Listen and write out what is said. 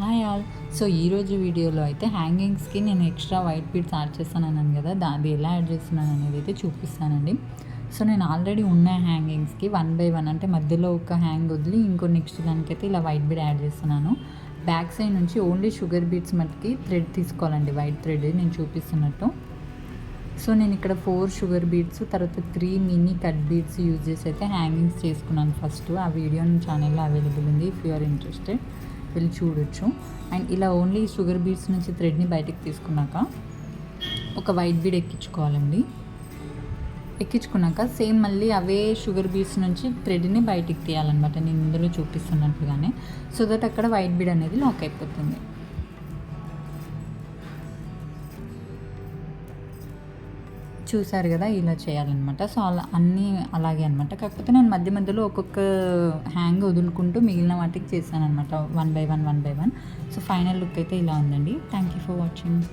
Hi all. So ఈరోజు వీడియోలో అయితే హ్యాంగింగ్స్కి నేను ఎక్స్ట్రా వైట్ బీడ్స్ యాడ్ చేస్తానన్నాను కదా, అది ఎలా యాడ్ చేస్తున్నాను అనేది అయితే చూపిస్తానండి. సో నేను ఆల్రెడీ ఉన్న హ్యాంగింగ్స్కి 1 బై 1 అంటే మధ్యలో ఒక హ్యాంగ్ వదిలి ఇంకో నెక్స్ట్ దానికైతే ఇలా వైట్ బీడ్ యాడ్ చేస్తున్నాను. బ్యాక్ సైడ్ నుంచి ఓన్లీ షుగర్ బీడ్స్ మట్టుకి థ్రెడ్ తీసుకోవాలండి, వైట్ థ్రెడ్ నేను చూపిస్తున్నట్టు. సో నేను ఇక్కడ 4 షుగర్ బీడ్స్ తర్వాత 3 మినీ కట్ బీడ్స్ యూజ్ చేసి అయితే హ్యాంగింగ్స్ చేసుకున్నాను ఫస్ట్. ఆ వీడియో ఛానల్లో అవైలబుల్ ఉంది, ఇఫ్ యూ ఆర్ ఇంట్రెస్టెడ్ వెళ్ళి చూడొచ్చు. అండ్ ఇలా ఓన్లీ షుగర్ బీడ్స్ నుంచి థ్రెడ్ని బయటకు తీసుకున్నాక ఒక వైట్ బీడ్ ఎక్కించుకోవాలండి. ఎక్కించుకున్నాక సేమ్ మళ్ళీ అవే షుగర్ బీడ్స్ నుంచి థ్రెడ్ని బయటికి తీయాలన్నమాట, నేను ఇందులో చూపిస్తున్నట్టుగానే. సో దట్ అక్కడ వైట్ బీడ్ అనేది లాక్ అయిపోతుంది. చూసారు కదా, ఇలా చేయాలన్నమాట. సో అలా అన్నీ అలాగే అనమాట. కాకపోతే నేను మధ్య మధ్యలో ఒక్కొక్క హ్యాంగ్ వదులుకుంటూ మిగిలిన వాటికి చేశాను అనమాట, 1 by 1 1 by 1. So final look అయితే ఇలా ఉందండి. Thank you for watching.